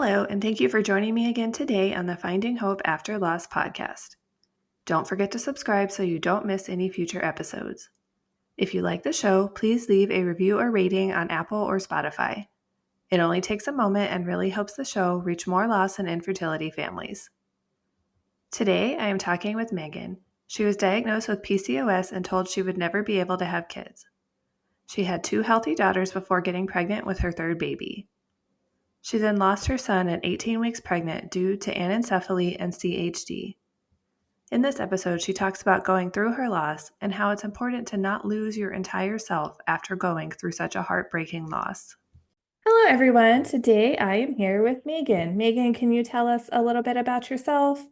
Hello, and thank you for joining me again today on the Finding Hope After Loss podcast. Don't forget to subscribe so you don't miss any future episodes. If you like the show, please leave a review or rating on Apple or Spotify. It only takes a moment and really helps the show reach more loss and infertility families. Today, I am talking with Maegan. She was diagnosed with PCOS and told she would never be able to have kids. She had 2 healthy daughters before getting pregnant with her 3rd baby. She then lost her son at 18 weeks pregnant due to Anencephaly and CHD. In this episode, she talks about going through her loss and how it's important to not lose your entire self after going through such a heartbreaking loss. Hello, everyone. Today I am here with Maegan. Maegan, can you tell us a little bit about yourself?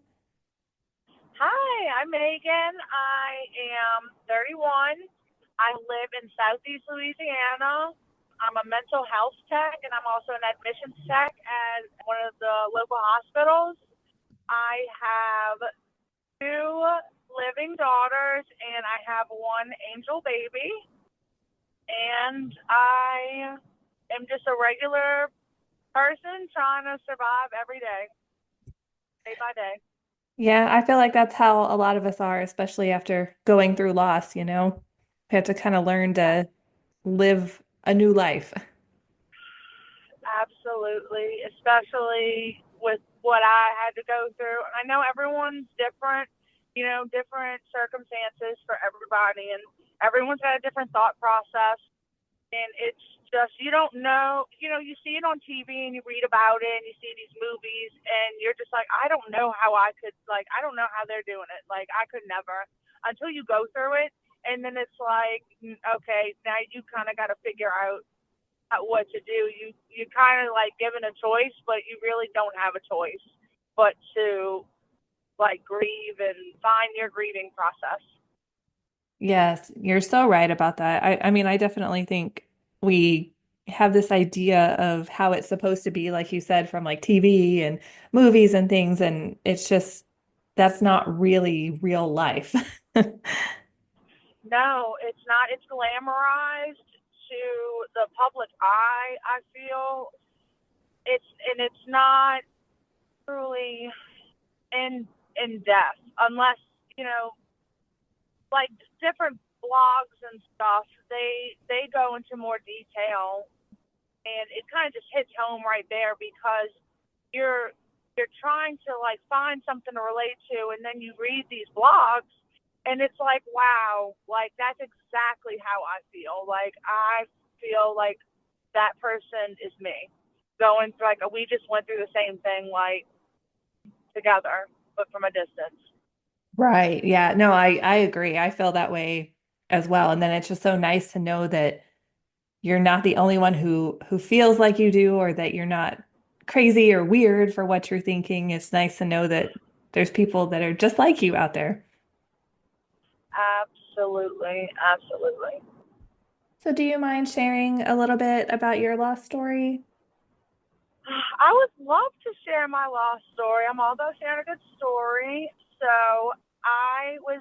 Hi, I'm Maegan. I am 31. I live in Southeast Louisiana. I'm a mental health tech, and I'm also an admissions tech at one of the local hospitals. I have 2 living daughters, and I have 1 angel baby. And I am just a regular person trying to survive every day, day by day. Yeah, I feel like that's how a lot of us are, especially after going through loss, We have to kind of learn to live a new life. Absolutely, especially with what I had to go through. I know everyone's different, different circumstances for everybody, and everyone's got a different thought process. And it's just, you don't know, you see it on TV and you read about it and you see these movies and you're just like, I don't know how I could, I don't know how they're doing it. Like, I could never until you go through it. And then it's like, okay, now you kind of got to figure out what to do. You kind of like given a choice, but you really don't have a choice but to like grieve and find your grieving process. Yes, you're so right about that. I mean, I definitely think we have this idea of how it's supposed to be, like you said, from like TV and movies and things, and it's just that's not really real life. No, it's not. It's glamorized to the public eye, I feel. It's not truly in depth unless, like different blogs and stuff, they go into more detail, and it kind of just hits home right there because you're trying to like find something to relate to, and then you read these blogs and it's like, wow, like that's exactly how I feel. Like I feel like that person is me going through, like we just went through the same thing, like together but from a distance. Right. Yeah. No, I agree. I feel that way as well. And then it's just so nice to know that you're not the only one who feels like you do, or that you're not crazy or weird for what you're thinking. It's nice to know that there's people that are just like you out there. Absolutely, absolutely. So do you mind sharing a little bit about your lost story? I would love to share my lost story. I'm all about sharing a good story. So I was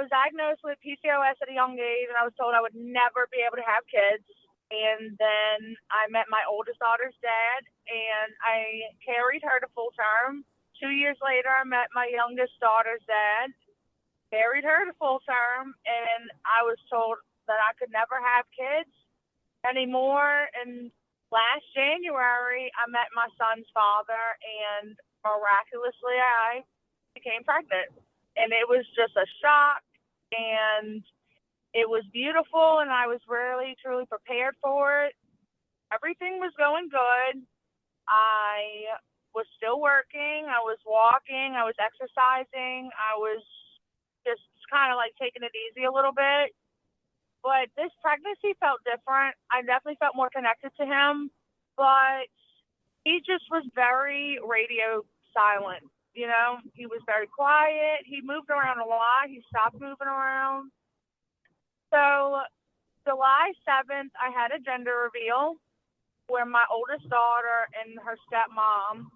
diagnosed with PCOS at a young age, and I was told I would never be able to have kids. And then I met my oldest daughter's dad, and I carried her to full term. 2 years later, I met my youngest daughter's dad, carried her to full term, and I was told that I could never have kids anymore. And last January, I met my son's father, and miraculously, I became pregnant. And it was just a shock, and it was beautiful, and I was really, truly prepared for it. Everything was going good. I was still working. I was walking. I was exercising. I was just kind of like taking it easy a little bit. But this pregnancy felt different. I definitely felt more connected to him, but he just was very radio silent. He was very quiet. He moved around a lot. He stopped moving around. So July 7th, I had a gender reveal where my oldest daughter and her stepmom,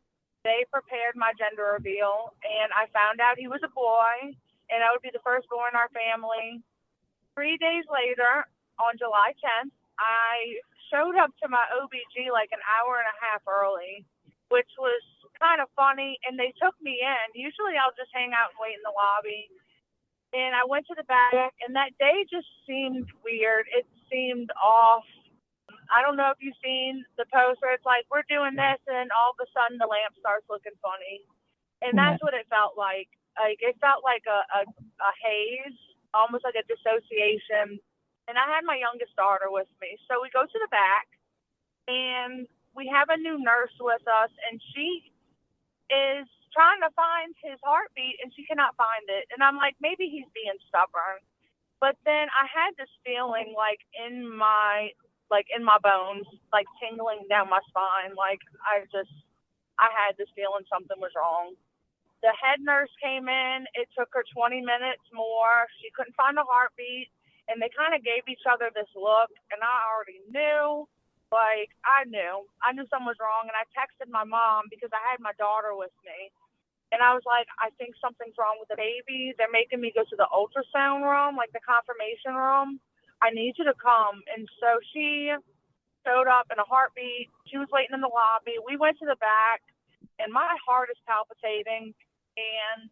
they prepared my gender reveal, and I found out he was a boy, and I would be the first boy in our family. 3 days later, on July 10th, I showed up to my OBG like an hour and a half early, which was kind of funny. And they took me in. Usually I'll just hang out and wait in the lobby. And I went to the back, and that day just seemed weird. It seemed off. I don't know if you've seen the post where it's like, we're doing this, and all of a sudden the lamp starts looking funny. And that's what it felt like. Like, it felt like a haze, almost like a dissociation. And I had my youngest daughter with me. So we go to the back, and we have a new nurse with us, and she is trying to find his heartbeat, and she cannot find it. And I'm like, maybe he's being stubborn. But then I had this feeling like in my bones, like tingling down my spine. Like I had this feeling something was wrong. The head nurse came in. It took her 20 minutes more. She couldn't find a heartbeat. And they kind of gave each other this look. And I already knew. Like, I knew something was wrong. And I texted my mom because I had my daughter with me. And I was like, I think something's wrong with the baby. They're making me go to the ultrasound room, like the confirmation room. I need you to come. And so she showed up in a heartbeat. She was waiting in the lobby. We went to the back, and my heart is palpitating. And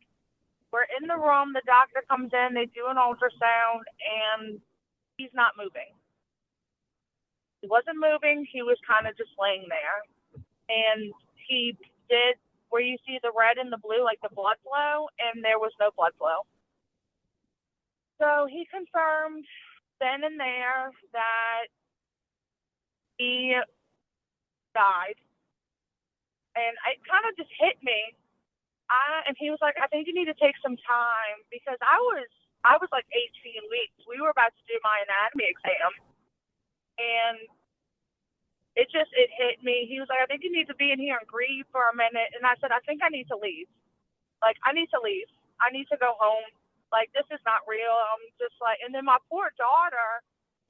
we're in the room. The doctor comes in. They do an ultrasound, and he's not moving. He wasn't moving. He was kind of just laying there. And he did where you see the red and the blue, like the blood flow, and there was no blood flow. So he confirmed then and there that he died. And it kind of just hit me. And he was like, I think you need to take some time, because I was like 18 weeks. We were about to do my anatomy exam. And it hit me. He was like, I think you need to be in here and grieve for a minute. And I said, I think I need to leave. Like, I need to leave. I need to go home. Like, this is not real. I'm just like, and then my poor daughter,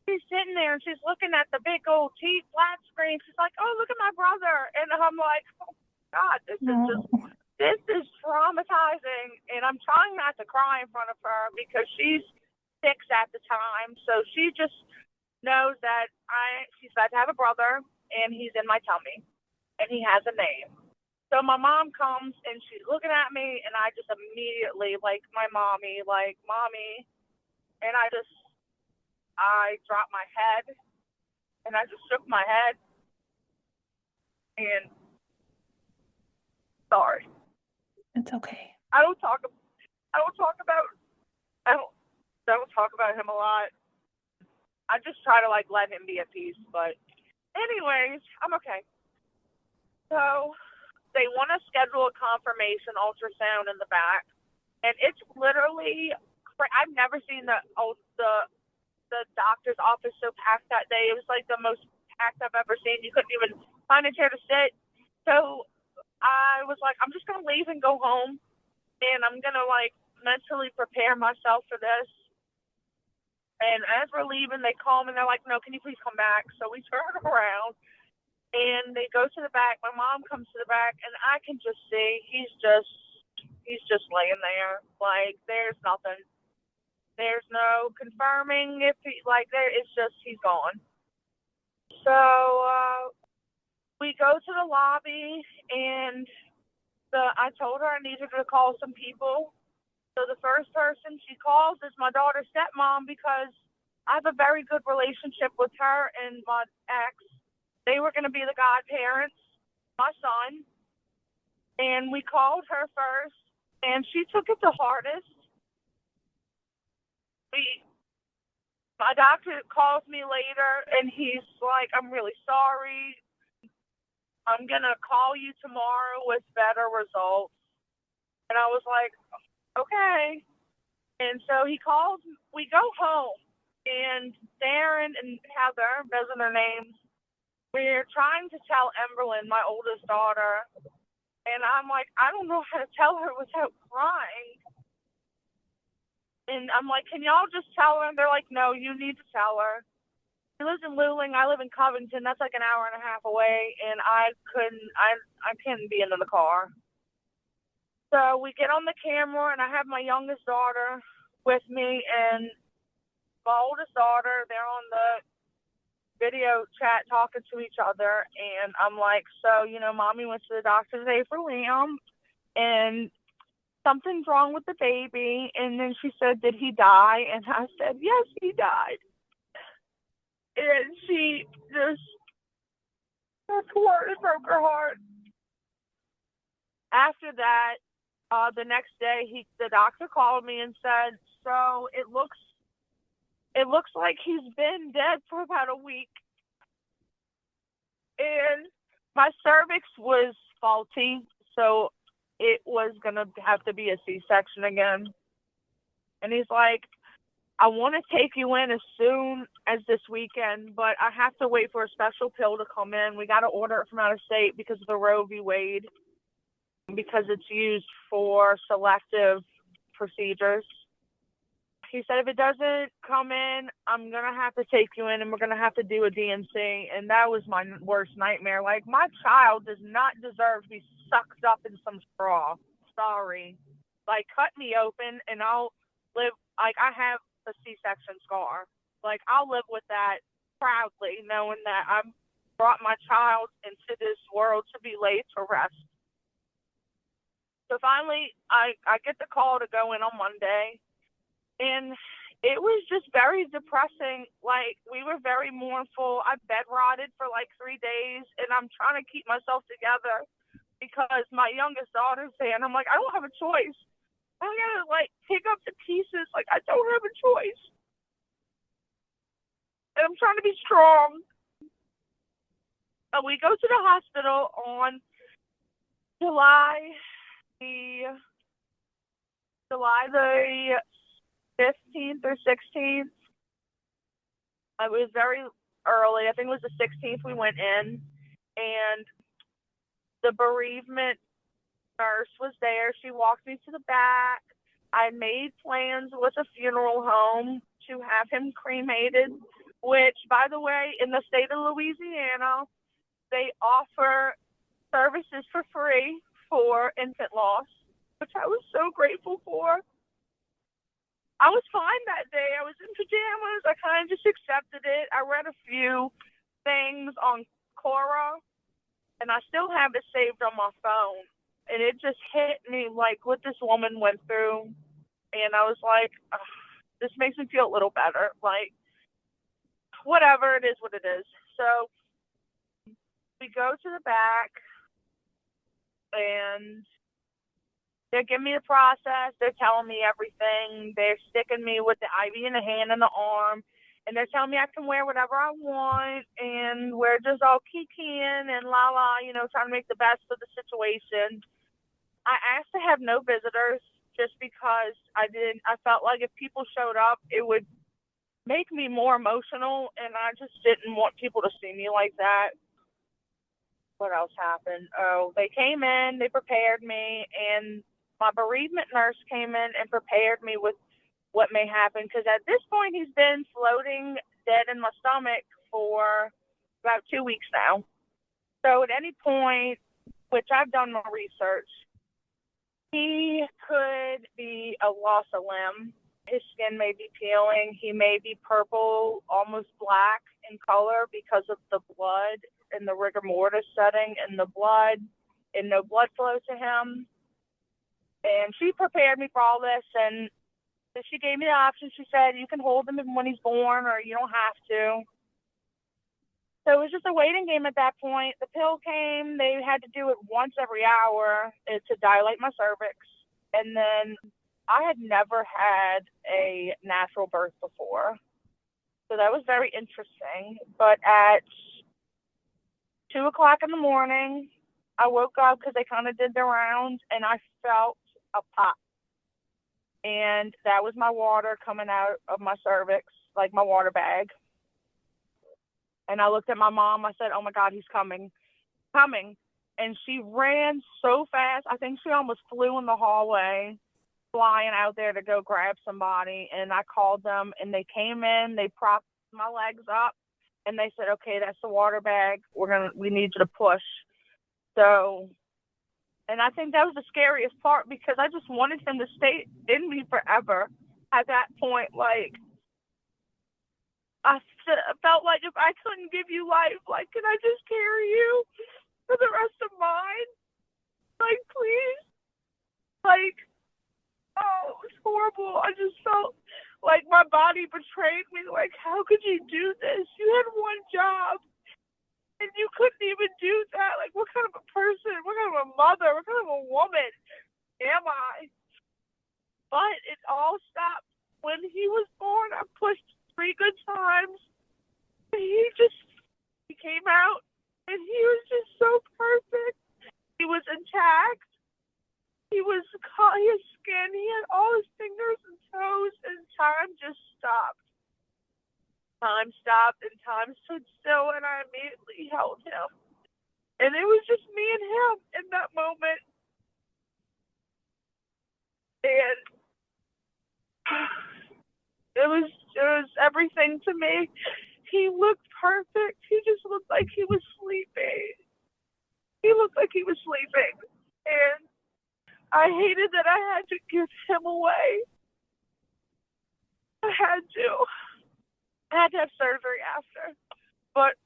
she's sitting there and she's looking at the big old flat screen. She's like, oh, look at my brother. And I'm like, oh, God, this is traumatizing. And I'm trying not to cry in front of her because she's 6 at the time. So she just knows that she's about to have a brother, and he's in my tummy, and he has a name. So my mom comes, and she's looking at me, and I just immediately, like my mommy, and I dropped my head, and I just shook my head, and sorry. It's okay. I don't talk about him a lot. I just try to like let him be at peace, but anyways, I'm okay. So they want to schedule a confirmation ultrasound in the back, and it's literally, I've never seen the doctor's office so packed that day. It was like the most packed I've ever seen. You couldn't even find a chair to sit. So I was like, I'm just gonna leave and go home, and I'm gonna like mentally prepare myself for this. And as we're leaving, they call me and they're like, no, can you please come back? So we turn around and they go to the back. My mom comes to the back, and I can just see he's just laying there. Like, there's nothing. There's no confirming if it's just he's gone. So we go to the lobby, and I told her I needed her to call some people. So the first person she calls is my daughter's stepmom, because I have a very good relationship with her and my ex. They were going to be the godparents, my son. And we called her first, and she took it the hardest. My doctor calls me later, and he's like, I'm really sorry. I'm going to call you tomorrow with better results. And I was like, okay. And so he calls, we go home, and Darren and Heather, those are their names, we're trying to tell Emberlyn, my oldest daughter, and I'm like, I don't know how to tell her without crying. And I'm like, can y'all just tell her? And they're like, no, you need to tell her. She lives in Luling, I live in Covington, that's like an hour and a half away, and I couldn't be in the car. So we get on the camera, and I have my youngest daughter with me and my oldest daughter. They're video chat talking to each other, and I'm like, so, Mommy went to the doctor today for Liam, and something's wrong with the baby. And then she said, did he die? And I said, yes, he died. And she just, that's what, it broke her heart. After that, the next day, the doctor called me and said, so it looks like he's been dead for about a week. And my cervix was faulty, so it was going to have to be a C-section again. And he's like, I want to take you in as soon as this weekend, but I have to wait for a special pill to come in. We got to order it from out of state because of the Roe v. Wade, because it's used for selective procedures. He said, if it doesn't come in, I'm going to have to take you in and we're going to have to do a D&C. And that was my worst nightmare. Like, my child does not deserve to be sucked up in some straw. Sorry. Like, cut me open and I'll live, like, I have a C-section scar. Like, I'll live with that proudly, knowing that I've brought my child into this world to be laid to rest. So finally, I get the call to go in on Monday. And it was just very depressing. Like, we were very mournful. I bedrotted for like 3 days, and I'm trying to keep myself together because my youngest daughter's there, and I'm like, I don't have a choice. I'm going to, like, pick up the pieces. Like, I don't have a choice. And I'm trying to be strong. And we go to the hospital on July the 15th or 16th. It was very early. I think it was the 16th we went in, and the bereavement nurse was there. She walked me to the back. I made plans with a funeral home to have him cremated, which, by the way, in the state of Louisiana, they offer services for free for infant loss, which I was so grateful for. I was fine that day. I was in pajamas. I kind of just accepted it. I read a few things on Quora, and I still have it saved on my phone. And it just hit me like what this woman went through. And I was like, this makes me feel a little better. Like, whatever, it is what it is. So we go to the back, and they're giving me the process. They're telling me everything. They're sticking me with the IV in the hand and the arm. And they're telling me I can wear whatever I want. And we're just all kikiing and la-la, trying to make the best of the situation. I asked to have no visitors just because I felt like if people showed up, it would make me more emotional. And I just didn't want people to see me like that. What else happened? Oh, they came in, they prepared me, and my bereavement nurse came in and prepared me with what may happen, because at this point he's been floating dead in my stomach for about 2 weeks now. So at any point, which I've done my research, he could be a loss of limb. His skin may be peeling. He may be purple, almost black in color because of the blood and the rigor mortis setting in the blood, and no blood flow to him. And she prepared me for all this, and she gave me the option. She said, you can hold him when he's born, or you don't have to. So it was just a waiting game at that point. The pill came. They had to do it once every hour to dilate my cervix. And then I had never had a natural birth before. So that was very interesting. But at 2 o'clock in the morning, I woke up because they kind of did their rounds, and I felt a pop. And that was my water coming out of my cervix, like my water bag. And I looked at my mom. I said, oh, my God, he's coming. And she ran so fast. I think she almost flew in the hallway, flying out there to go grab somebody. And I called them, and they came in. They propped my legs up, and they said, okay, that's the water bag. We need you to push. So, and I think that was the scariest part, because I just wanted him to stay in me forever at that point. Like, felt like if I couldn't give you life, like, can I just carry you for the rest of mine? Like, please. Like, oh, it was horrible. I just felt like my body betrayed me. Like, how could you do this? You had one job, and you couldn't even do that. Like, what kind of a person, what kind of a mother, what kind of a woman am I? But it all stopped when he was born. I pushed 3 good times. He came out, and he was just so perfect. He was intact. His skin, he had all his fingers and toes, and time just stopped. Time stopped, and time stood still, and I immediately held him. And it was just me and him in that moment. And it was everything to me. He looked perfect. He just looked like he was sleeping. And I hated that I had to give him away. I had to have surgery after. But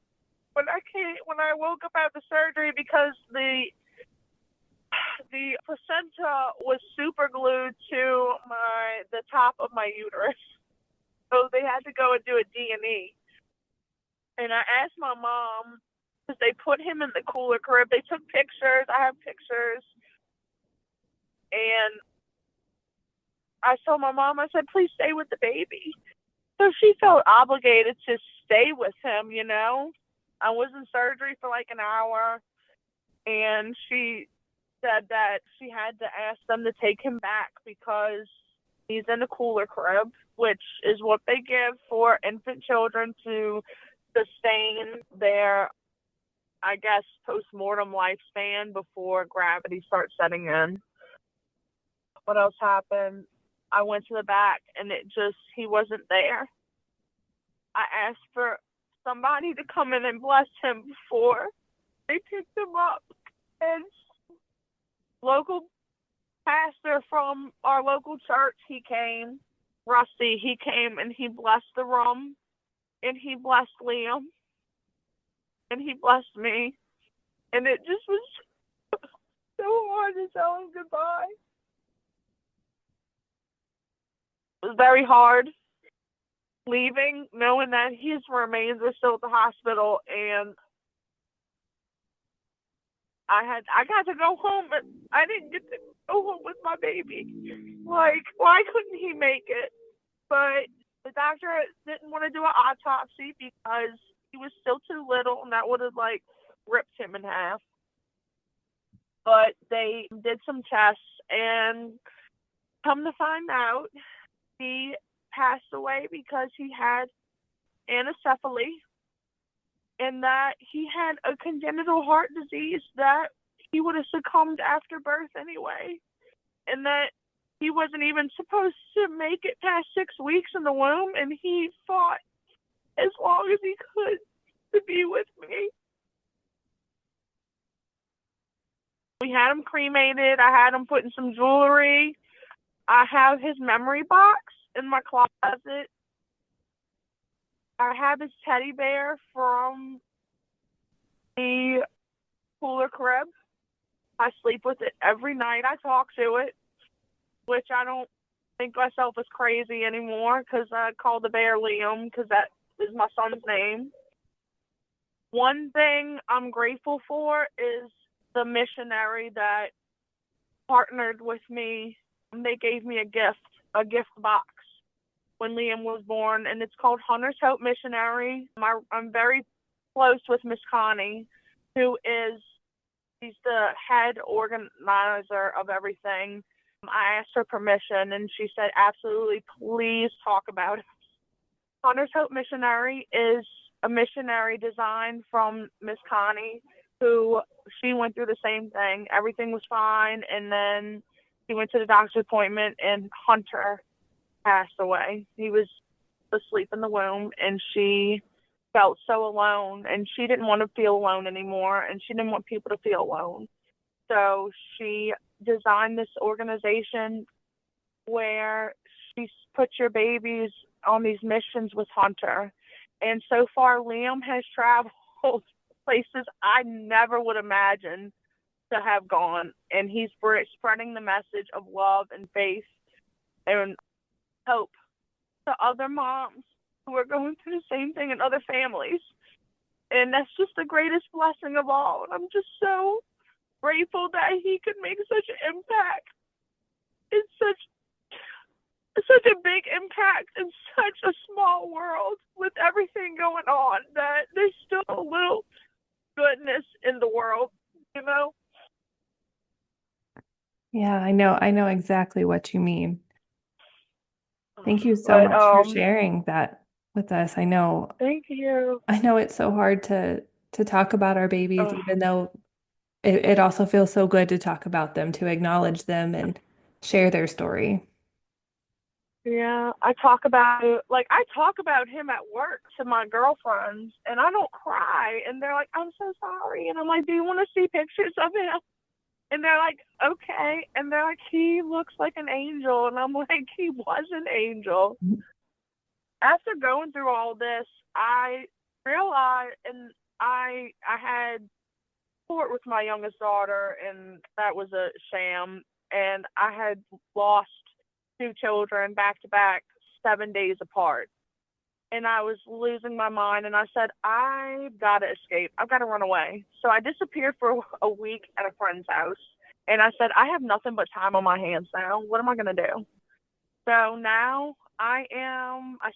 when I woke up out of the surgery, because the placenta was super glued to the top of my uterus, so they had to go and do a D&E. And I asked my mom, because they put him in the cooler crib. They took pictures. I have pictures. And I told my mom, I said, please stay with the baby. So she felt obligated to stay with him, you know. I was in surgery for like an hour, and she said that she had to ask them to take him back because he's in a cooler crib, which is what they give for infant children to sustain their, I guess, post-mortem lifespan before gravity starts setting in. What else happened? I went to the back, and he wasn't there. I asked for somebody to come in and bless him before they picked him up. And local pastor from our local church, he came, Rusty, he came and he blessed the room, and he blessed Liam, and he blessed me. And it just was so hard to tell him goodbye. It was very hard leaving, knowing that his remains are still at the hospital, and I got to go home, but I didn't get to go home with my baby. Like, why couldn't he make it? But the doctor didn't want to do an autopsy because he was still too little, and that would have, like, ripped him in half. But they did some tests, and come to find out, he passed away because he had anencephaly, and that he had a congenital heart disease that he would have succumbed after birth anyway, and that he wasn't even supposed to make it past 6 weeks in the womb, and he fought as long as he could to be with me. We had him cremated. I had him put in some jewelry. I have his memory box in my closet. I have his teddy bear from the cooler crib. I sleep with it every night. I talk to it, which I don't think myself as crazy anymore because I call the bear Liam because that is my son's name. One thing I'm grateful for is the missionary that partnered with me. They gave me a gift box when Liam was born, and it's called Hunter's Hope Missionary. I'm very close with Miss Connie, she's the head organizer of everything. I asked her permission, and she said, absolutely, please talk about it. Hunter's Hope Missionary is a missionary design from Miss Connie, who she went through the same thing. Everything was fine, and then she went to the doctor's appointment, and Hunter passed away. He was asleep in the womb, and she felt so alone, and she didn't want to feel alone anymore, and she didn't want people to feel alone. So she designed this organization where she puts your babies on these missions with Hunter, And so far, Liam has traveled places I never would imagine to have gone. And he's spreading the message of love and faith and hope to other moms who are going through the same thing in other families. And that's just the greatest blessing of all. And I'm just so grateful that he could make such an impact. It's such a big impact in such a small world with everything going on that there's still a little goodness in the world, you know? Yeah, I know exactly what you mean. Thank you so But much for sharing that with us. thank you. I know it's so hard to talk about our babies, Uh, even though it also feels so good to talk about them, to acknowledge them and share their story. yeah, I talk about him at work to my girlfriends, and I don't cry, and they're like, "I'm so sorry," and I'm like, "Do you want to see pictures of him?" And they're like, "Okay," and they're like, "He looks like an angel," and I'm like, "He was an angel." After going through all this, I realized, and I had sport with my youngest daughter, and that was a sham. And I had lost two children back to back, 7 days apart. And I was losing my mind. And I said, I've got to escape. I've got to run away. So I disappeared for a week at a friend's house. And I said, I have nothing but time on my hands now. What am I going to do? So now I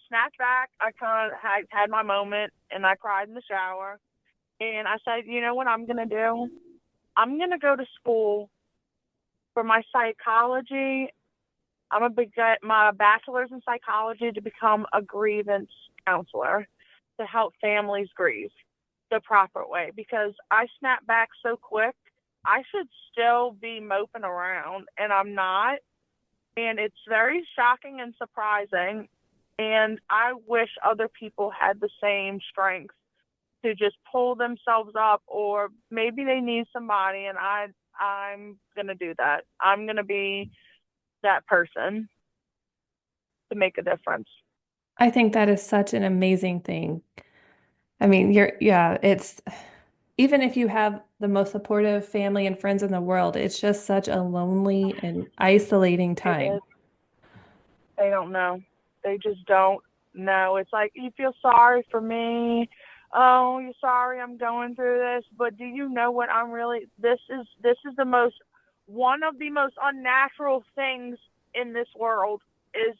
snapped back. I kind of had my moment and I cried in the shower. And I said, you know what I'm going to do? I'm going to go to school for my psychology. I'm going to get my bachelor's in psychology to become a grievance counselor to help families grieve the proper way, because I snapped back so quick. I should still be moping around, and I'm not. And it's very shocking and surprising. And I wish other people had the same strength to just pull themselves up, or maybe they need somebody, and I'm gonna do that. I'm gonna be that person to make a difference. I think that is such an amazing thing. I mean, yeah, it's even if you have the most supportive family and friends in the world, it's just such a lonely and isolating It time. is. They don't know. They just don't know. It's like, you feel sorry for me. Oh, you're sorry I'm going through this, but do you know what I'm really? This is the most one of the most unnatural things in this world is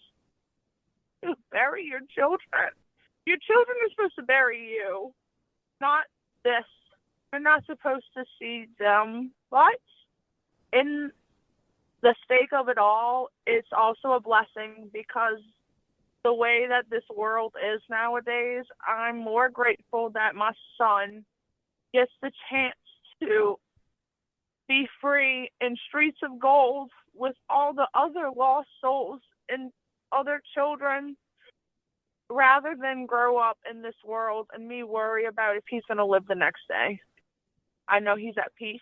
to bury your children. Your children are supposed to bury you, not this. You're not supposed to see them. But in the stake of it all, it's also a blessing, because the way that this world is nowadays, I'm more grateful that my son gets the chance to be free in streets of gold with all the other lost souls and other children, rather than grow up in this world and me worry about if he's going to live the next day. I know he's at peace,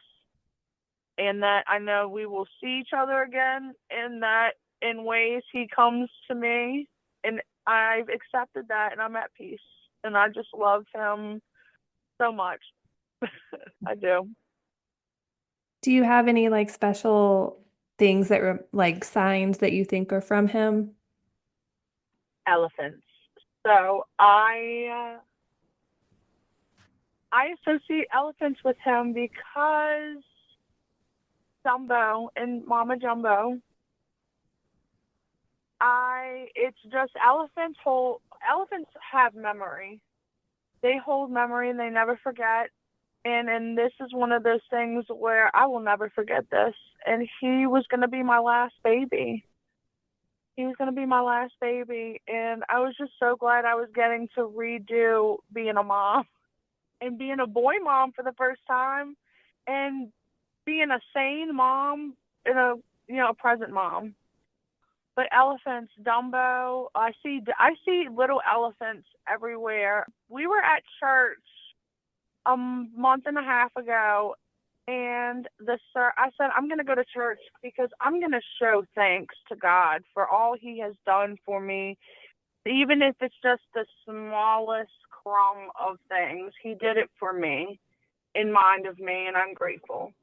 and that I know we will see each other again, and that in ways he comes to me, and I've accepted that, and I'm at peace, and I just love him so much. I do. Do you have any like special things that were like signs that you think are from him? Elephants. So I associate elephants with him because Jumbo and Mama Jumbo. It's just elephants have memory. They hold memory and they never forget. And this is one of those things where I will never forget this. And he was going to be my last baby. He was going to be my last baby. And I was just so glad I was getting to redo being a mom and being a boy mom for the first time, and being a sane mom and a present mom. But elephants, Dumbo, I see little elephants everywhere. We were at church a month and a half ago, and I said, I'm going to go to church because I'm going to show thanks to God for all he has done for me, even if it's just the smallest crumb of things. He did it for me, in mind of me, and I'm grateful.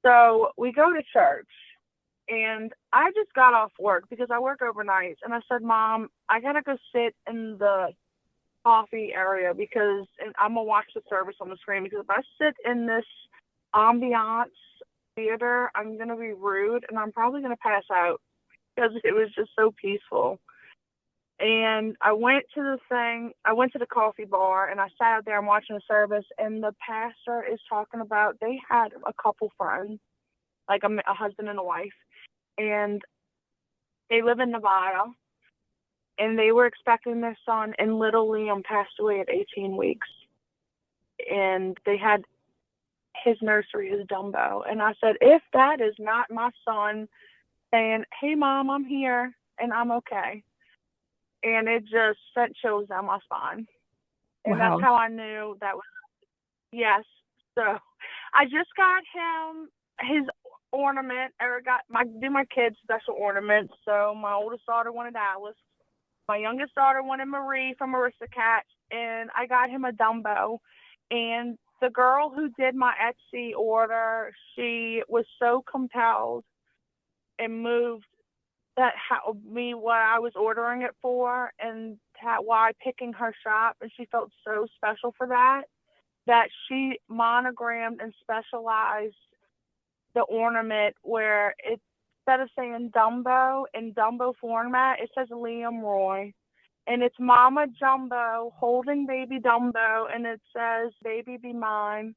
So we go to church, and I just got off work because I work overnights, and I said, Mom, I got to go sit in the coffee area because and I'm going to watch the service on the screen, because if I sit in this ambiance theater, I'm going to be rude, and I'm probably going to pass out because it was just so peaceful. And I went to the coffee bar, and I sat out there and watching the service, and the pastor is talking about they had a couple friends, like a husband and a wife, and they live in Nevada, and they were expecting their son, and little Liam passed away at 18 weeks. And they had his nursery, his Dumbo. And I said, if that is not my son saying, hey, Mom, I'm here, and I'm okay. And it just sent chills down my spine. And Wow. that's how I knew that was, yes. So I just got him his ornament, or do my kids special ornaments. So my oldest daughter wanted Alice. My youngest daughter wanted Marie from Aristocats, and I got him a Dumbo. And the girl who did my Etsy order, she was so compelled and moved that what I was ordering it for, and why picking her shop, and she felt so special for that she monogrammed and specialized the ornament where instead of saying Dumbo in Dumbo format, it says Liam Roy. And it's Mama Jumbo holding baby Dumbo, and it says, baby be mine.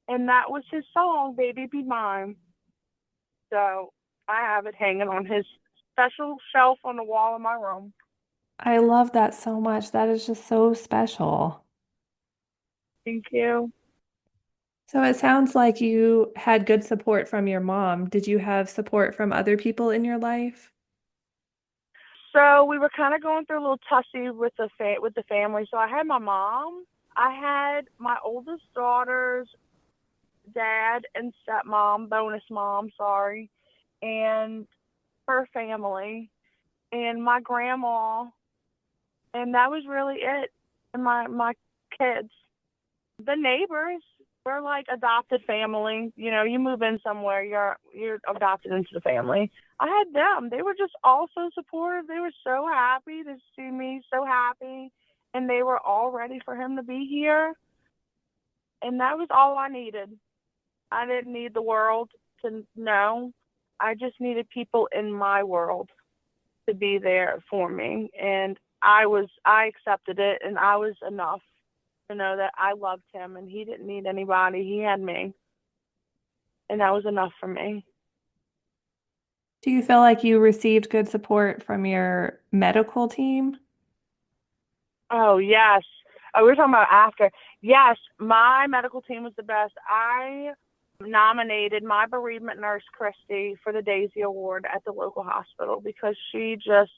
And that was his song, Baby Be Mine. So I have it hanging on his special shelf on the wall in my room. I love that so much. That is just so special. Thank you. So it sounds like you had good support from your mom. Did you have support from other people in your life? So we were kind of going through a little tussle with the family. So I had my mom, I had my oldest daughter's dad and stepmom, bonus mom, sorry, and her family, and my grandma, and that was really it. And my kids, the neighbors were like adopted family. You know, you move in somewhere, you're adopted into the family. I had them. They were just all so supportive. They were so happy to see me, so happy, and they were all ready for him to be here. And that was all I needed. I didn't need the world to know. I just needed people in my world to be there for me. And I accepted it, and I was enough to know that I loved him, and he didn't need anybody. He had me. And that was enough for me. Do you feel like you received good support from your medical team? Oh, yes. Oh, we were talking about after. Yes, my medical team was the best. I nominated my bereavement nurse, Christy, for the Daisy Award at the local hospital because she just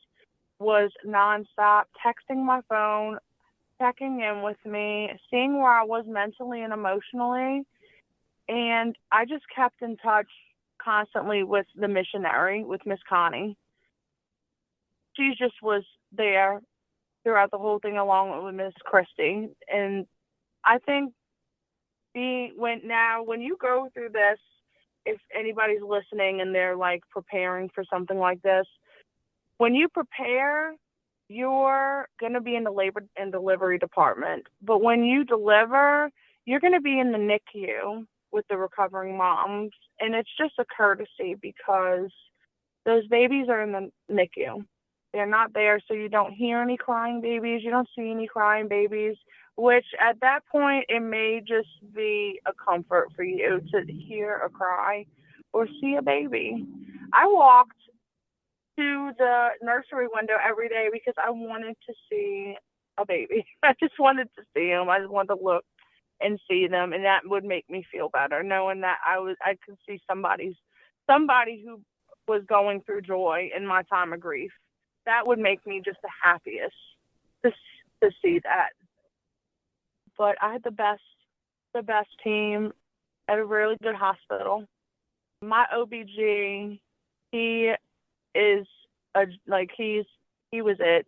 was nonstop texting my phone, checking in with me, seeing where I was mentally and emotionally. And I just kept in touch constantly with the missionary, with Miss Connie. She just was there throughout the whole thing along with Miss Christie. And I think when you go through this, if anybody's listening and they're like preparing for something like this, when you prepare, you're going to be in the labor and delivery department. But when you deliver, you're going to be in the NICU with the recovering moms. And it's just a courtesy because those babies are in the NICU. They're not there, so you don't hear any crying babies. You don't see any crying babies, which at that point, it may just be a comfort for you to hear a cry or see a baby. I walked to the nursery window every day because I wanted to see a baby. I just wanted to see them. I just wanted to look and see them, and that would make me feel better, knowing that I could see somebody who was going through joy in my time of grief. That would make me just the happiest to see that. But I had the best team at a really good hospital. My OBG, he was it.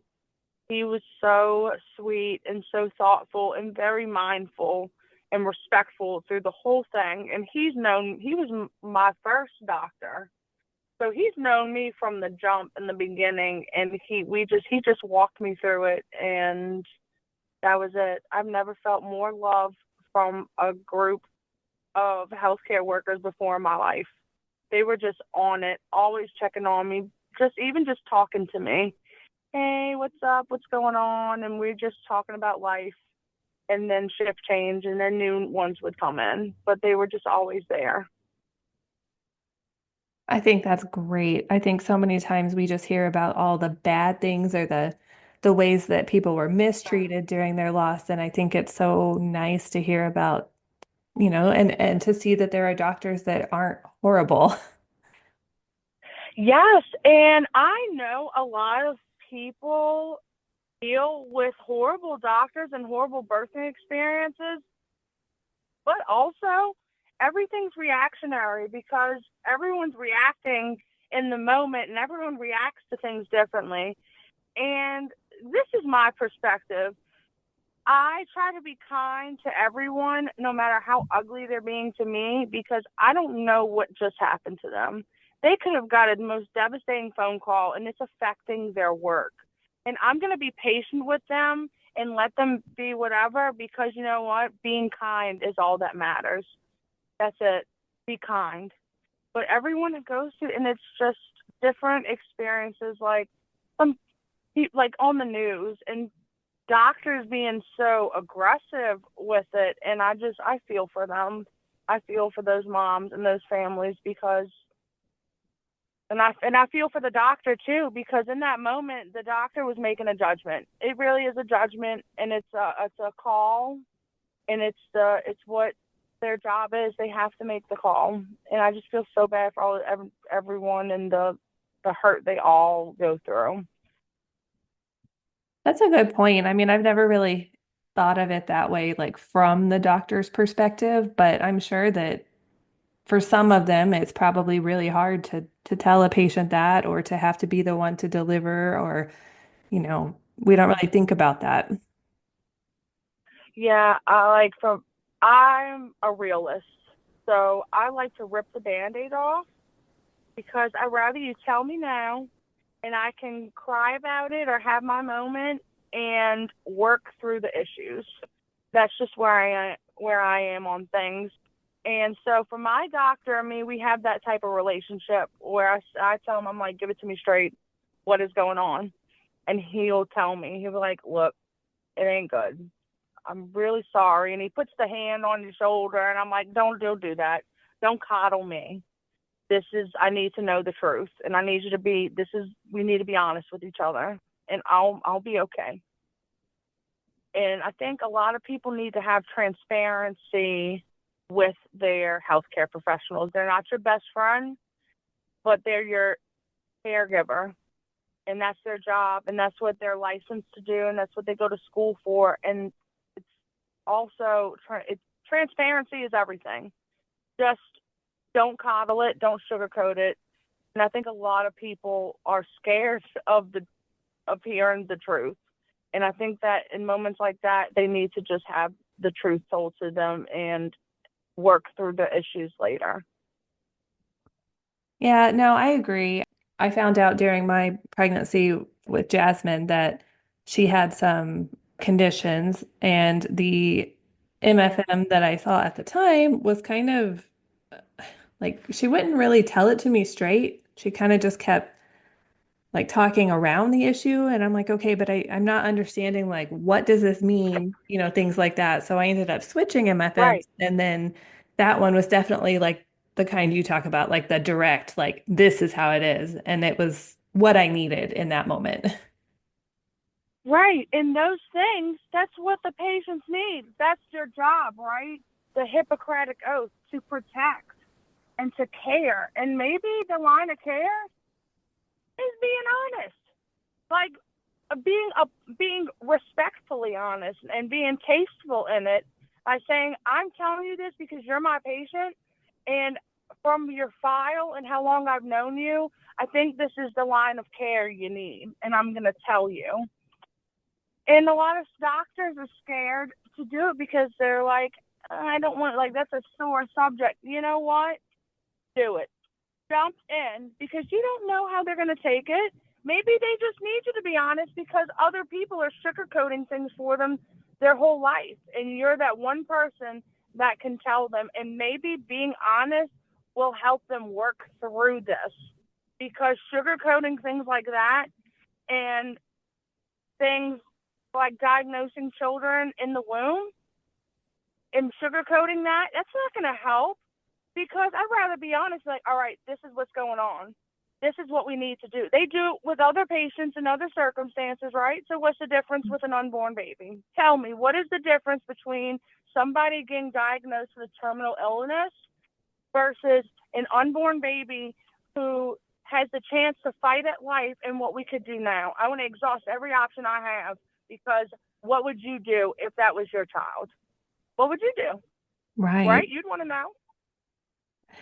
He was so sweet and so thoughtful and very mindful and respectful through the whole thing. And he was my first doctor. So he's known me from the jump in the beginning, and he just walked me through it, and that was it. I've never felt more love from a group of healthcare workers before in my life. They were just on it, always checking on me, just talking to me. Hey, what's up? What's going on? And we're just talking about life. And then shift change, and then new ones would come in, but they were just always there. I think that's great. I think so many times we just hear about all the bad things or the ways that people were mistreated during their loss. And I think it's so nice to hear about, and to see that there are doctors that aren't horrible. Yes, and I know a lot of people deal with horrible doctors and horrible birthing experiences, but also everything's reactionary because everyone's reacting in the moment and everyone reacts to things differently. And this is my perspective. I try to be kind to everyone, no matter how ugly they're being to me, because I don't know what just happened to them. They could have got a most devastating phone call and it's affecting their work. And I'm going to be patient with them and let them be whatever because you know what? Being kind is all that matters. That's it. Be kind. But everyone that goes through, and it's just different experiences, some like on the news and doctors being so aggressive with it, and I feel for them. I feel for those moms and those families because and I feel for the doctor too because in that moment the doctor was making a judgment. It really is a judgment, and it's a call, and it's what their job is. They have to make the call, and I just feel so bad for everyone and the hurt they all go through. That's a good point. I mean, I've never really thought of it that way, like from the doctor's perspective, but I'm sure that for some of them, it's probably really hard to tell a patient that or to have to be the one to deliver or, we don't really think about that. Yeah, I'm a realist. So I like to rip the band-aid off because I'd rather you tell me now and I can cry about it or have my moment and work through the issues. That's just where I am on things. And so for my doctor, I mean, we have that type of relationship where I tell him, I'm like, give it to me straight. What is going on? And he'll tell me, he'll be like, look, it ain't good. I'm really sorry. And he puts the hand on your shoulder, and I'm like, don't do that. Don't coddle me. I need to know the truth, and I need you to we need to be honest with each other, and I'll be okay. And I think a lot of people need to have transparency with their healthcare professionals. They're not your best friend, but they're your caregiver, and that's their job, and that's what they're licensed to do, and that's what they go to school for. And it's also transparency is everything. Just don't coddle it, don't sugarcoat it. And I think a lot of people are scared of hearing the truth. And I think that in moments like that, they need to just have the truth told to them and work through the issues later. Yeah, no, I agree. I found out during my pregnancy with Jasmine that she had some conditions, and the MFM that I saw at the time was kind of like she wouldn't really tell it to me straight. She kind of just kept like talking around the issue. And I'm like, okay, but I'm not understanding like what does this mean? Things like that. So I ended up switching Right. MFMs. And then that one was definitely like the kind you talk about, like the direct, like this is how it is. And it was what I needed in that moment. Right. And those things, that's what the patients need. That's their job, right? The Hippocratic Oath to protect and to care. And maybe the line of care is being honest. Like being respectfully honest and being tasteful in it by saying, I'm telling you this because you're my patient, and from your file and how long I've known you, I think this is the line of care you need, and I'm going to tell you. And a lot of doctors are scared to do it because they're like, I don't want, like, that's a sore subject. You know what? Do it. Jump in because you don't know how they're going to take it. Maybe they just need you to be honest because other people are sugarcoating things for them their whole life. And you're that one person that can tell them. And maybe being honest will help them work through this because sugarcoating things like that and things like diagnosing children in the womb and sugarcoating that, that's not going to help because I'd rather be honest, like, all right, this is what's going on. This is what we need to do. They do it with other patients in other circumstances, right? So what's the difference with an unborn baby? Tell me, what is the difference between somebody getting diagnosed with a terminal illness versus an unborn baby who has the chance to fight at life and what we could do now? I want to exhaust every option I have because what would you do if that was your child? What would you do? Right. Right? You'd want to know.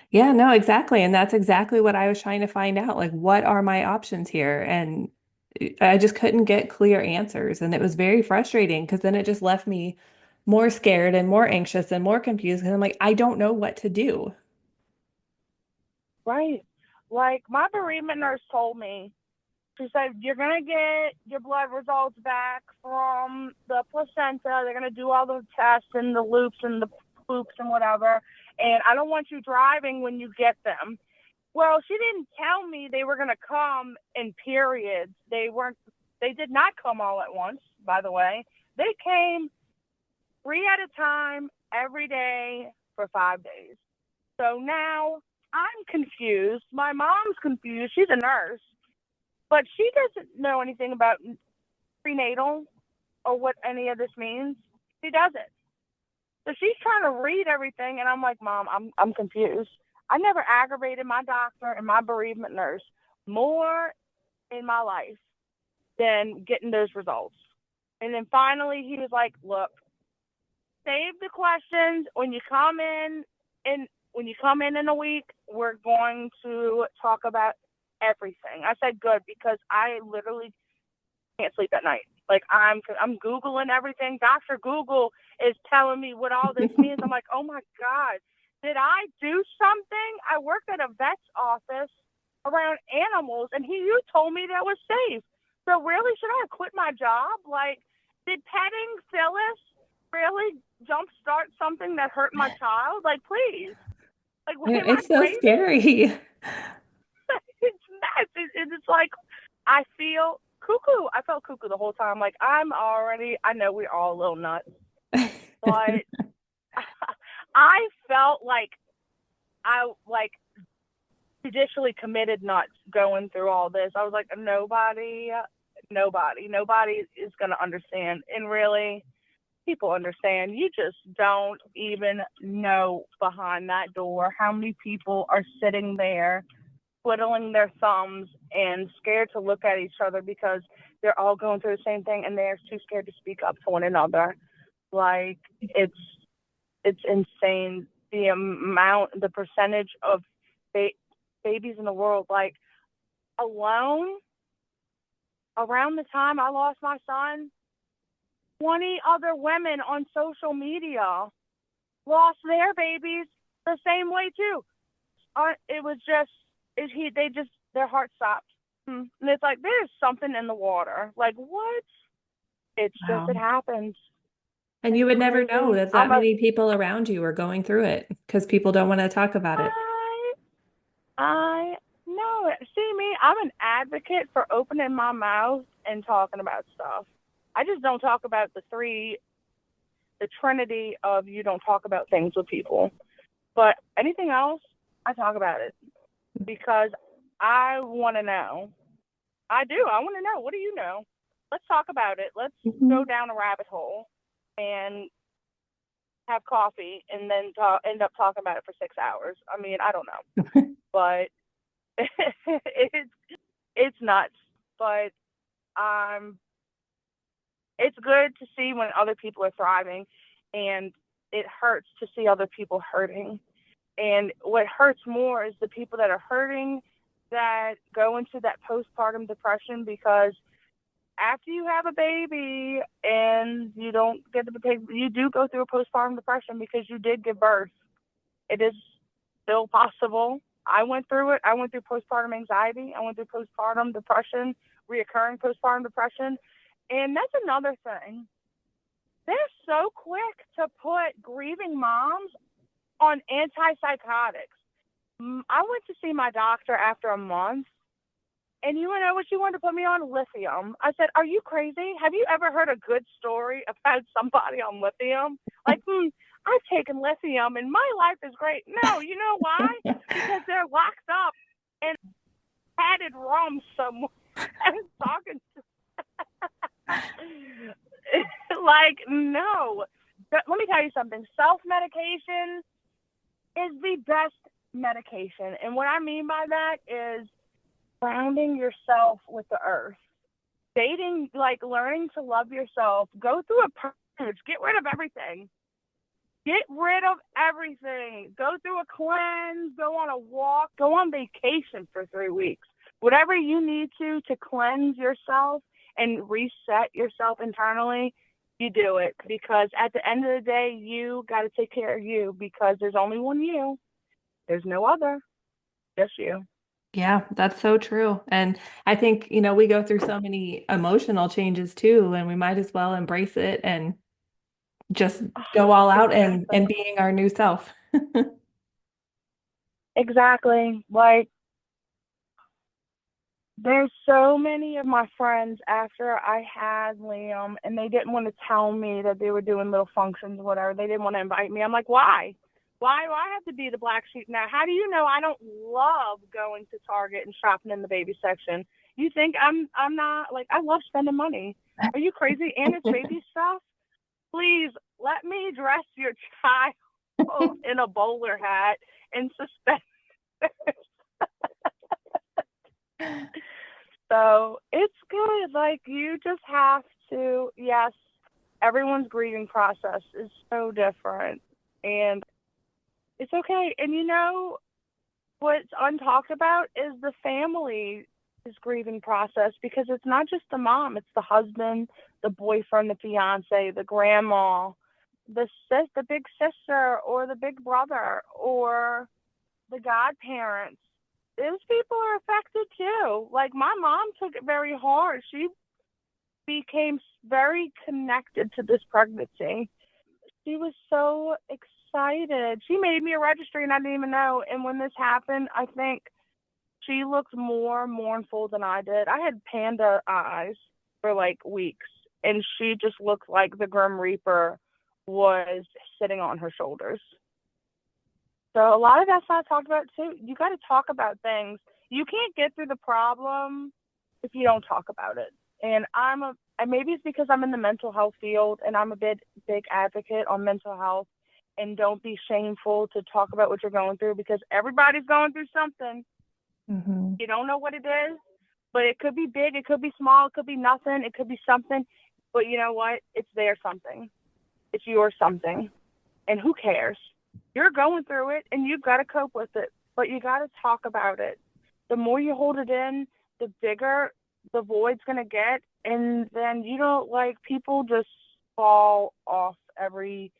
Yeah, no, exactly. And that's exactly what I was trying to find out. Like, what are my options here? And I just couldn't get clear answers. And it was very frustrating because then it just left me more scared and more anxious and more confused. Because I'm like, I don't know what to do. Right. Like my bereavement nurse told me, she said, you're going to get your blood results back from the placenta. They're going to do all the tests and the loops and the poops and whatever. And I don't want you driving when you get them. Well, she didn't tell me they were going to come in periods. They did not come all at once, by the way. They came 3 at a time every day for 5 days. So now I'm confused. My mom's confused. She's a nurse, but she doesn't know anything about prenatal or what any of this means. She doesn't. So she's trying to read everything, and I'm like, Mom, I'm confused. I never aggravated my doctor and my bereavement nurse more in my life than getting those results. And then finally, he was like, Look, save the questions when you come in, and when you come in a week, we're going to talk about everything. I said good because I literally can't sleep at night. Like I'm googling everything. Dr. Google is telling me what all this means. I'm like, oh my god, did I do something? I worked at a vet's office around animals, and you told me that was safe. So really, should I have quit my job? Like, did petting Phyllis really jumpstart something that hurt my child? Like, please. Like, am I It's so crazy? scary. It's nuts. It's like I feel cuckoo. I felt cuckoo the whole time. Like I know we're all a little nuts, but I felt like I like judicially committed nuts going through all this. I was like, nobody is going to understand. And really, people understand. You just don't even know behind that door how many people are sitting there twiddling their thumbs and scared to look at each other because they're all going through the same thing and they're too scared to speak up to one another. Like it's insane the percentage of babies in the world. Like alone, around the time I lost my son, 20 other women on social media lost their babies the same way too. It was just they just their heart stopped. And it's like there's something in the water. Like what? It's just Wow. it happens. And you It's would never know crazy. that that many people around you are going through it because people don't want to talk about it. I I know it. See me, I'm an advocate for opening my mouth and talking about stuff. I just don't talk about the trinity of you don't talk about things with people. But anything else, I talk about it because I want to know. I do. I want to know. What do you know? Let's talk about it. Let's go Mhm. down a rabbit hole and have coffee and then end up talking about it for 6 hours. I mean, I don't know, but it's it's nuts. But um, it's good to see when other people are thriving, and it hurts to see other people hurting. And what hurts more is the people that are hurting that go into that postpartum depression because after you have a baby and you don't get to take, you do go through a postpartum depression because you did give birth. It is still possible. I went through it. I went through postpartum anxiety. I went through postpartum depression, reoccurring postpartum depression. And that's another thing. They're so quick to put grieving moms on antipsychotics. I went to see my doctor after a month, and you know what she wanted to put me on? Lithium. I said, are you crazy? Have you ever heard a good story about somebody on lithium? Like, I've taken lithium and my life is great. No, you know why? Because they're locked up in padded rooms somewhere. I was talking to like, no. But let me tell you something. Self-medication is the best medication. And what I mean by that is grounding yourself with the earth. Dating, like learning to love yourself. Go through a purge. Get rid of everything. Get rid of everything. Go through a cleanse. Go on a walk. Go on vacation for 3 weeks. Whatever you need to cleanse yourself and reset yourself internally, you do it. Because at the end of the day, you got to take care of you, because there's only one you. There's no other. Just you. Yeah, that's so true. And I think, we go through so many emotional changes too, and we might as well embrace it and just go all out and being our new self. Exactly. Like, there's so many of my friends after I had Liam, and they didn't want to tell me that they were doing little functions or whatever. They didn't want to invite me. I'm like, why? Why do I have to be the black sheep now? How do you know I don't love going to Target and shopping in the baby section? You think I'm not, like, I love spending money. Are you crazy? And it's baby stuff? Please let me dress your child in a bowler hat and suspenders. So it's good. Like, you just have to, yes, everyone's grieving process is so different, and it's okay. And what's untalked about is the family's grieving process, because it's not just the mom, it's the husband, the boyfriend, the fiance, the grandma, the big sister, or the big brother, or the godparents. Those people are affected too. Like, my mom took it very hard. She became very connected to this pregnancy. She was so excited. She made me a registry and I didn't even know. And when this happened, I think she looked more mournful than I did. I had panda eyes for like weeks, and she just looked like the Grim Reaper was sitting on her shoulders. So a lot of that's not talked about too. You got to talk about things. You can't get through the problem if you don't talk about it. And maybe it's because I'm in the mental health field, and I'm a big advocate on mental health. And don't be shameful to talk about what you're going through, because everybody's going through something. Mm-hmm. You don't know what it is, but it could be big, it could be small, it could be nothing, it could be something. But you know what? It's their something. It's your something. And who cares? You're going through it, and you've got to cope with it. But you got to talk about it. The more you hold it in, the bigger the void's going to get. And then people just fall off every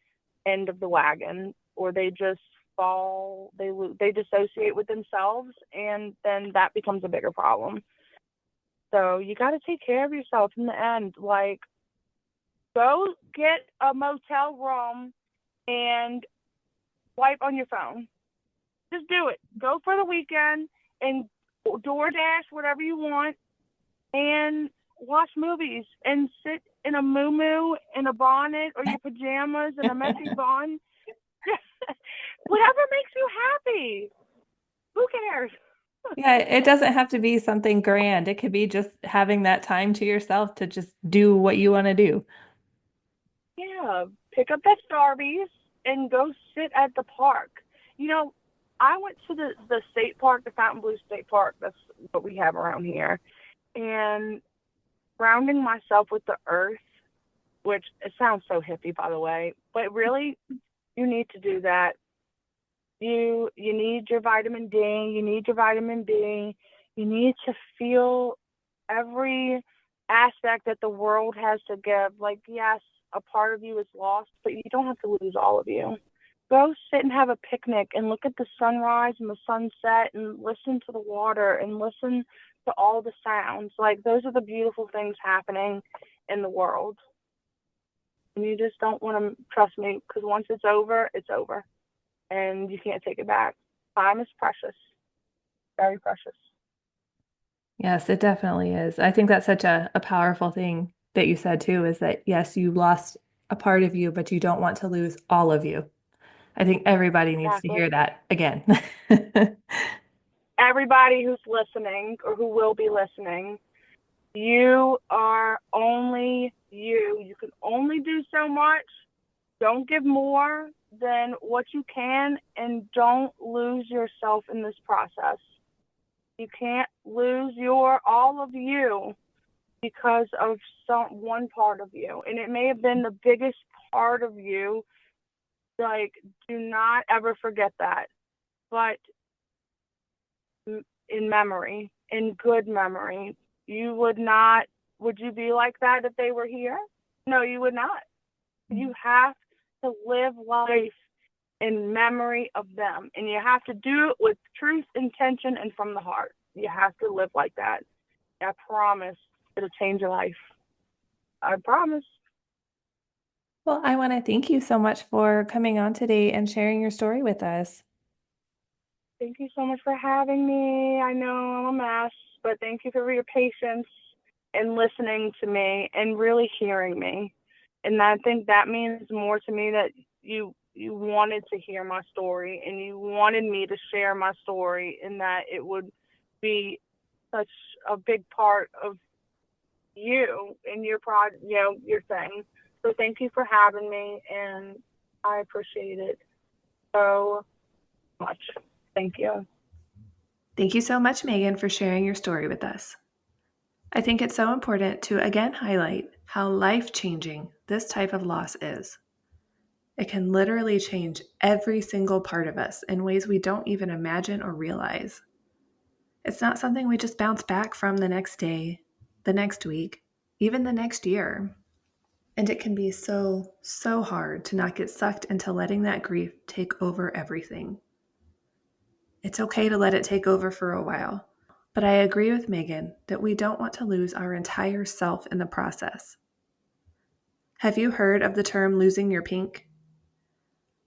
end of the wagon, or they just fall, they dissociate with themselves, and then that becomes a bigger problem. So you got to take care of yourself in the end. Like, go get a motel room and swipe on your phone. Just do it. Go for the weekend and DoorDash whatever you want and watch movies and sit in a muumuu in a bonnet or your pajamas and a messy bun. Whatever makes you happy. Who cares? Yeah, it doesn't have to be something grand. It could be just having that time to yourself to just do what you want to do. Yeah, pick up that Starbies and go sit at the park. I went to the state park, the Fontainebleau State Park. That's what we have around here. And grounding myself with the earth, which it sounds so hippie, by the way, but really, you need to do that. You need your vitamin D. You need your vitamin B. You need to feel every aspect that the world has to give. Like, yes, a part of you is lost, but you don't have to lose all of you. Go sit and have a picnic and look at the sunrise and the sunset and listen to the water and listen to all the sounds. Like, those are the beautiful things happening in the world. And you just don't want to, trust me, because once it's over, and you can't take it back. Time is precious, very precious. Yes, it definitely is. I think that's such a powerful thing that you said too, is that yes, you lost a part of you, but you don't want to lose all of you. I think everybody needs to Exactly. hear that again. Everybody who's listening or who will be listening, you are only you. You can only do so much. Don't give more than what you can, and don't lose yourself in this process. You can't lose all of you because of one part of you. And it may have been the biggest part of you. Like, do not ever forget that. But in memory, in good memory, would you be like that if they were here? No, you would not. You have to live life in memory of them. And you have to do it with truth, intention, and from the heart. You have to live like that. I promise it'll change your life. I promise. Well, I want to thank you so much for coming on today and sharing your story with us. Thank you so much for having me. I know I'm a mess, but thank you for your patience and listening to me and really hearing me. And I think that means more to me, that you wanted to hear my story and you wanted me to share my story, and that it would be such a big part of you and your your thing. So thank you for having me, and I appreciate it so much. Thank you. Thank you so much, Maegan, for sharing your story with us. I think it's so important to again highlight how life-changing this type of loss is. It can literally change every single part of us in ways we don't even imagine or realize. It's not something we just bounce back from the next day, the next week, even the next year. And it can be so, so hard to not get sucked into letting that grief take over everything. It's okay to let it take over for a while, but I agree with Maegan that we don't want to lose our entire self in the process. Have you heard of the term losing your pink?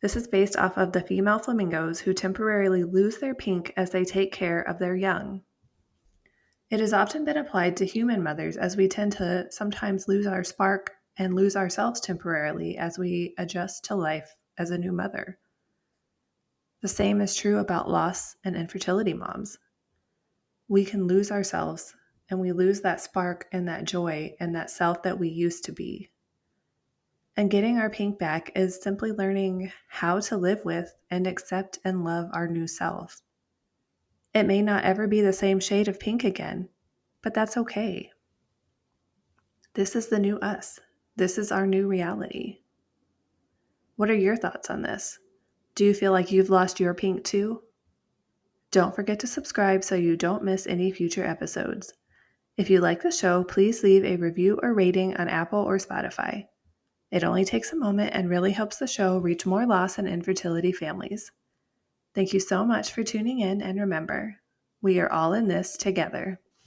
This is based off of the female flamingos who temporarily lose their pink as they take care of their young. It has often been applied to human mothers, as we tend to sometimes lose our spark and lose ourselves temporarily as we adjust to life as a new mother. The same is true about loss and infertility moms. We can lose ourselves, and we lose that spark and that joy and that self that we used to be. And getting our pink back is simply learning how to live with and accept and love our new self. It may not ever be the same shade of pink again, but that's okay. This is the new us. This is our new reality. What are your thoughts on this? Do you feel like you've lost your pink too? Don't forget to subscribe so you don't miss any future episodes. If you like the show, please leave a review or rating on Apple or Spotify. It only takes a moment and really helps the show reach more loss and infertility families. Thank you so much for tuning in, and remember, we are all in this together.